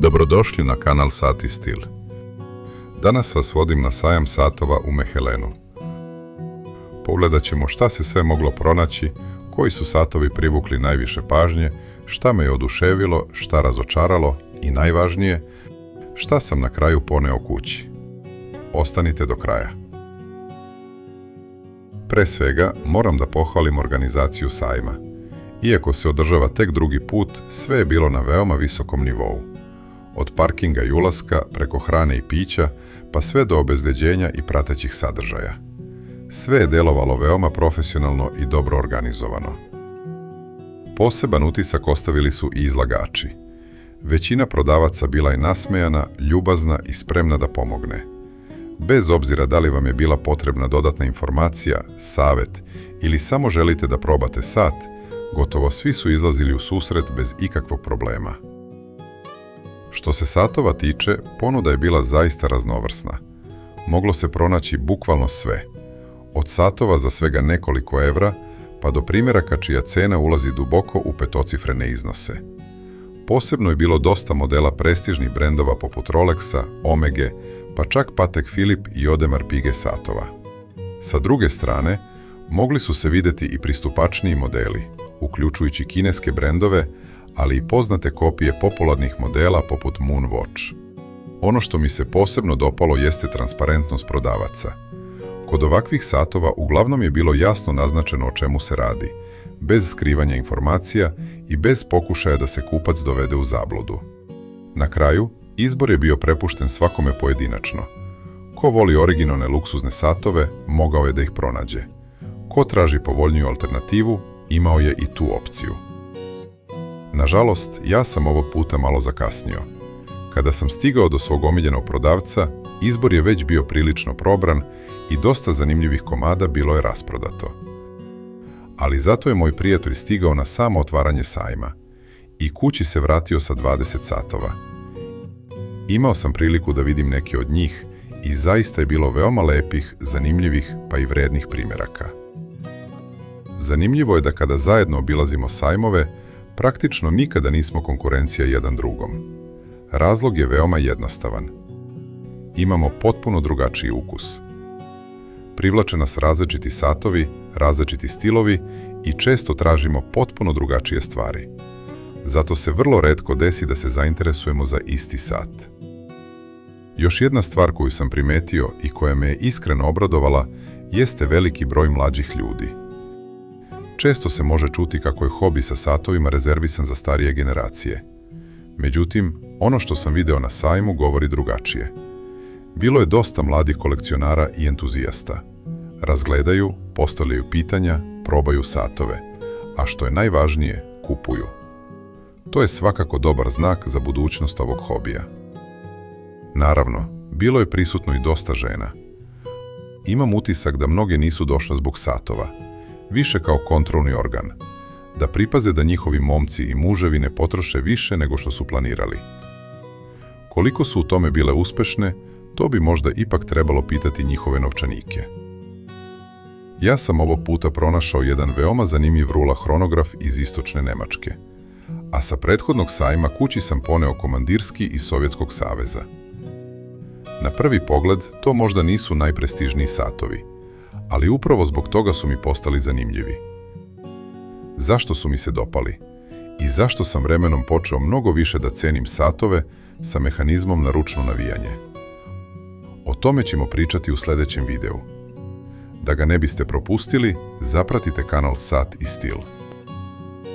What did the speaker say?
Dobrodošli na kanal Sat i Stil. Danas vas vodim na sajam satova u Mehelenu. Pogledat ćemo šta se sve moglo pronaći, koji su satovi privukli najviše pažnje, šta me je oduševilo, šta razočaralo i najvažnije, šta sam na kraju poneo kući. Ostanite do kraja. Pre svega, moram da pohvalim organizaciju sajma. Iako se održava tek drugi put, sve je bilo na veoma visokom nivou. Od parkinga i ulaska, preko hrane i pića, pa sve do obezbeđenja i pratećih sadržaja. Sve je delovalo veoma profesionalno i dobro organizovano. Poseban utisak ostavili su i izlagači. Većina prodavaca bila je nasmejana, ljubazna i spremna da pomogne. Bez obzira da li vam je bila potrebna dodatna informacija, savet ili samo želite da probate sat, gotovo svi su izlazili u susret bez ikakvog problema. Što se satova tiče, ponuda je bila zaista raznovrsna. Moglo se pronaći bukvalno sve. Od satova za svega nekoliko evra, pa do primjeraka čija cena ulazi duboko u petocifrene iznose. Posebno je bilo dosta modela prestižnih brendova poput Rolexa, Omege, pa čak Patek Philippe i Audemars Piguet satova. Sa druge strane, mogli su se vidjeti i pristupačniji modeli, uključujući kineske brendove, ali i poznate kopije popularnih modela poput Moonwatch. Ono što mi se posebno dopalo jeste transparentnost prodavaca. Kod ovakvih satova uglavnom je bilo jasno naznačeno o čemu se radi, bez skrivanja informacija i bez pokušaja da se kupac dovede u zabludu. Na kraju, izbor je bio prepušten svakome pojedinačno. Ko voli originalne luksuzne satove, mogao je da ih pronađe. Ko traži povoljniju alternativu, imao je i tu opciju. Nažalost, ja sam ovog puta malo zakasnio. Kada sam stigao do svog omiljenog prodavca, izbor je već bio prilično probran i dosta zanimljivih komada bilo je rasprodato. Ali zato je moj prijatelj stigao na samo otvaranje sajma i kući se vratio sa 20 satova. Imao sam priliku da vidim neke od njih i zaista je bilo veoma lepih, zanimljivih pa i vrednih primjeraka. Zanimljivo je da kada zajedno obilazimo sajmove, praktično nikada nismo konkurencija jedan drugom. Razlog je veoma jednostavan. Imamo potpuno drugačiji ukus. Privlače nas različiti satovi, različiti stilovi i često tražimo potpuno drugačije stvari. Zato se vrlo retko desi da se zainteresujemo za isti sat. Još jedna stvar koju sam primetio i koja me je iskreno obradovala jeste veliki broj mlađih ljudi. Često se može čuti kako je hobi sa satovima rezervisan za starije generacije. Međutim, ono što sam video na sajmu govori drugačije. Bilo je dosta mladih kolekcionara i entuzijasta. Razgledaju, postavljaju pitanja, probaju satove, a što je najvažnije, kupuju. To je svakako dobar znak za budućnost ovog hobija. Naravno, bilo je prisutno i dosta žena. Imam utisak da mnoge nisu došle zbog satova, više kao kontrolni organ, da pripaze da njihovi momci i muževi ne potroše više nego što su planirali. Koliko su u tome bile uspešne, to bi možda ipak trebalo pitati njihove novčanike. Ja sam ovog puta pronašao jedan veoma zanimljiv rula hronograf iz istočne Nemačke, a sa prethodnog sajma kući sam poneo komandirski iz Sovjetskog saveza. Na prvi pogled to možda nisu najprestižniji satovi, ali upravo zbog toga su mi postali zanimljivi. Zašto su mi se dopali? I zašto sam vremenom počeo mnogo više da cenim satove sa mehanizmom na ručno navijanje? O tome ćemo pričati u sljedećem videu. Da ga ne biste propustili, zapratite kanal Sat i Stil.